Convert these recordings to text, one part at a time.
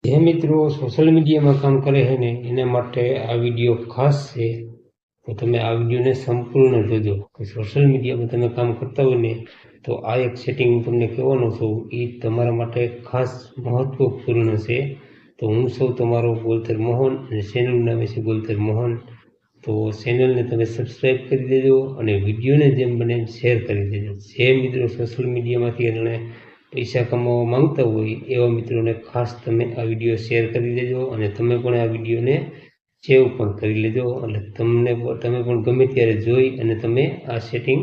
જે મિત્રો સોશિયલ મીડિયામાં કામ કરે છે ને એના માટે આ વિડીયો ખાસ છે. તો તમે આ વિડીયોને સંપૂર્ણ જોજો કે સોશિયલ મીડિયામાં તમે કામ કરતા હોય ને તો આ એક સેટિંગ તમને કહેવાનો છું એ તમારા માટે ખાસ મહત્વપૂર્ણ છે. તો હું સૌ તમારો બોલતર મોહન અને ચેનલનું નામ છે બોલતર મોહન. તો ચેનલને તમે સબસ્ક્રાઈબ કરી દેજો અને વિડીયોને જેમ બને શેર કરી દેજો. જે મિત્રો સોશિયલ મીડિયામાંથી એને પૈસા કમાવા માંગતા હોય એવા મિત્રોને ખાસ તમે આ વિડીયો શેર કરી દેજો અને તમે પણ આ વિડીયોને સેવ પણ કરી લેજો. એટલે તમે પણ ગમે ત્યારે જોઈ અને તમે આ સેટિંગ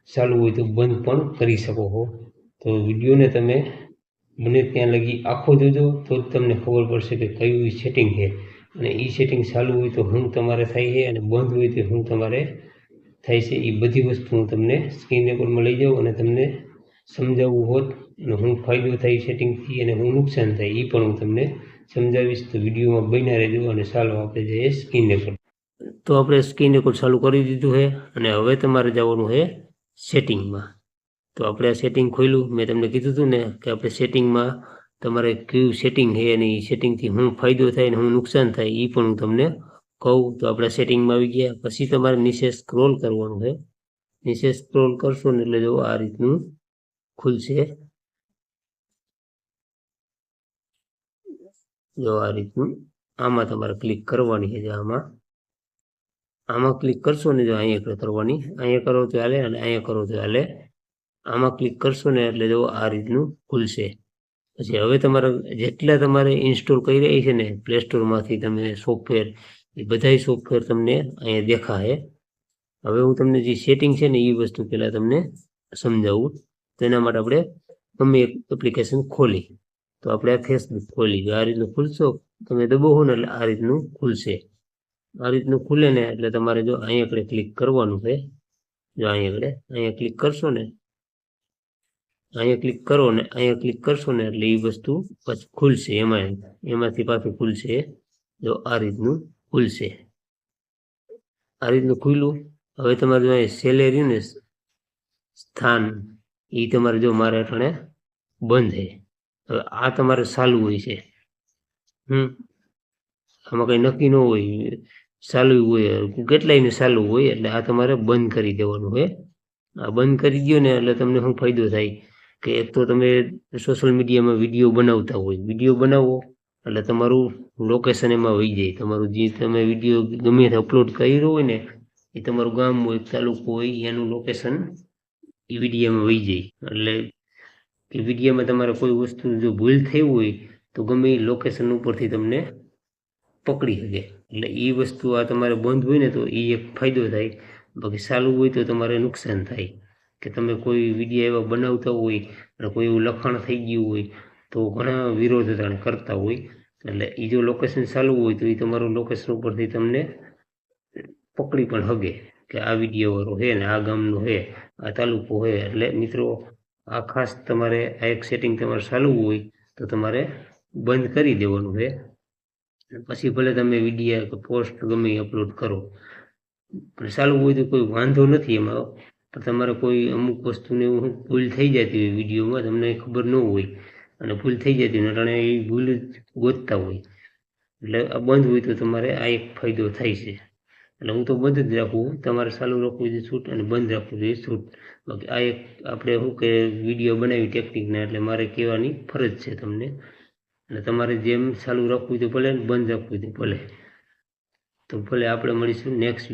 ચાલુ હોય તો બંધ પણ કરી શકો છો. તો વિડીયોને તમે બને ત્યાં લગી આખો જોજો તો જ તમને ખબર પડશે કે કયું સેટિંગ છે અને એ સેટિંગ ચાલુ હોય તો શું તમારે થાય છે અને બંધ હોય તો શું તમારે થાય છે. એ બધી વસ્તુ હું તમને સ્ક્રીન રેકોર્ડમાં લઈ જાઉં અને તમને સમજાવવું હોત અને હું ફાયદો થાય સેટિંગથી અને હું નુકસાન થાય એ પણ હું તમને સમજાવીશ. તો વિડીયોમાં બન્યા રહેજો અને ચાલો આપણે જઈએ સ્ક્રીન રેકોર્ડ. તો આપણે સ્ક્રીન રેકોર્ડ ચાલુ કરી દીધું છે અને હવે તમારે જવાનું છે સેટિંગમાં. તો આપણે આ સેટિંગ ખોલ્યું. મેં તમને કીધું હતું ને કે આપણે સેટિંગમાં તમારે કયું સેટિંગ છે અને એ સેટિંગથી શું ફાયદો થાય અને શું નુકસાન થાય એ પણ હું તમને કહું. તો આપણે સેટિંગમાં આવી ગયા પછી તમારે નીચે સ્ક્રોલ કરવાનું છે. નીચે સ્ક્રોલ કરશો ને એટલે જો આ રીતનું ખુલશે. જો આ રીતનું આમાં તમારે ક્લિક કરવાની છે. આમાં ક્લિક કરશો ને જો અહીંયા કરવાની, અહીંયા કરો તો હાલે અને અહીંયા કરો તો હાલે. આમાં ક્લિક કરશો ને એટલે જો આ રીતનું ખુલશે. પછી હવે તમારે જેટલા તમારે ઇન્સ્ટોલ કરી રહી છે ને પ્લે સ્ટોરમાંથી તમે સોફ્ટવેર એ બધા સોફ્ટવેર તમને અહીંયા દેખાશે. હવે હું તમને જે સેટિંગ છે ને એ વસ્તુ પહેલાં તમને સમજાવું. તો એના માટે આપણે ગમે એક એપ્લિકેશન ખોલી. તો આપણે આ ફેસબુક ખોલી. જો આ રીતનું ખુલશો તમે દબાવો ને એટલે આ રીતનું ખુલશે. આ રીતનું ખુલે ને એટલે તમારે જો અહીંયા આગળ ક્લિક કરવાનું છે. જો અહીંયા ક્લિક કરશો ને અહીંયા ક્લિક કરો ને અહીંયા ક્લિક કરશો ને એટલે એ વસ્તુ પછી ખુલશે. એમાંથી પાછું ખુલશે. જો આ રીતનું ખુલશે. આ રીતનું ખુલ્લું. હવે તમારે જો અહીંયા સેલેરી ને સ્થાન એ તમારે જો મારે અટાણે બંધ છે. હવે આ તમારે ચાલુ હોય છે. આમાં કંઈ નક્કી ન હોય, ચાલુ હોય કેટલાયને ચાલુ હોય એટલે આ તમારે બંધ કરી દેવાનું હોય. આ બંધ કરી દો ને એટલે તમને શું ફાયદો થાય કે એક તો તમે સોશિયલ મીડિયામાં વિડીયો બનાવતા હોય, વિડીયો બનાવો એટલે તમારું લોકેશન એમાં વહી જાય. તમારું જે તમે વિડીયો ગમે તે અપલોડ કર્યો હોય ને એ તમારું ગામ હોય, તાલુકો હોય એનું લોકેશન એ વિડીયોમાં વહી જાય. એટલે કે વિડીયોમાં તમારે કોઈ વસ્તુ જો ભૂલ થઈ હોય તો ગમે એ લોકેશન ઉપરથી તમને પકડી શકે. એટલે એ વસ્તુ આ તમારે બંધ હોય ને તો એ એક ફાયદો થાય. બાકી ચાલુ હોય તો તમારે નુકસાન થાય કે તમે કોઈ વિડીયો એવા બનાવતા હોય અને કોઈ એવું લખાણ થઈ ગયું હોય તો ઘણા વિરોધ કરતા હોય. એટલે એ જો લોકેશન ચાલુ હોય તો એ તમારું લોકેશન ઉપરથી તમને પકડી પણ હગે કે આ વિડીયોવાળો છે ને આ ગામનો છે, આ તાલુકો છે. એટલે મિત્રો આ ખાસ તમારે આ એક સેટિંગ તમારે ચાલુ હોય તો તમારે બંધ કરી દેવાનું છે. પછી ભલે તમે વિડીયો પોસ્ટ ગમે અપલોડ કરો. પણ ચાલુ હોય તો કોઈ વાંધો નથી એમાં. પણ તમારે કોઈ અમુક વસ્તુને ભૂલ થઈ જતી હોય વિડીયોમાં, તમને ખબર ન હોય અને ભૂલ થઈ જતી હોય એટલે એ ભૂલ ગોતતા હોય. એટલે આ બંધ હોય તો તમારે આ એક ફાયદો થાય છે. એટલે હું તો બંધ જ રાખું. તમારે ચાલુ રાખવું જોઈએ છૂટ અને બંધ રાખવું જોઈએ છૂટ. બાકી આ એક આપણે શું કે વિડીયો બનાવી ટેકનિકના એટલે મારે કહેવાની ફરજ છે તમને. અને તમારે જેમ ચાલુ રાખવું હોય તો ભલે, બંધ રાખવું હોય તો ભલે. તો ભલે આપણે મળીશું નેક્સ્ટ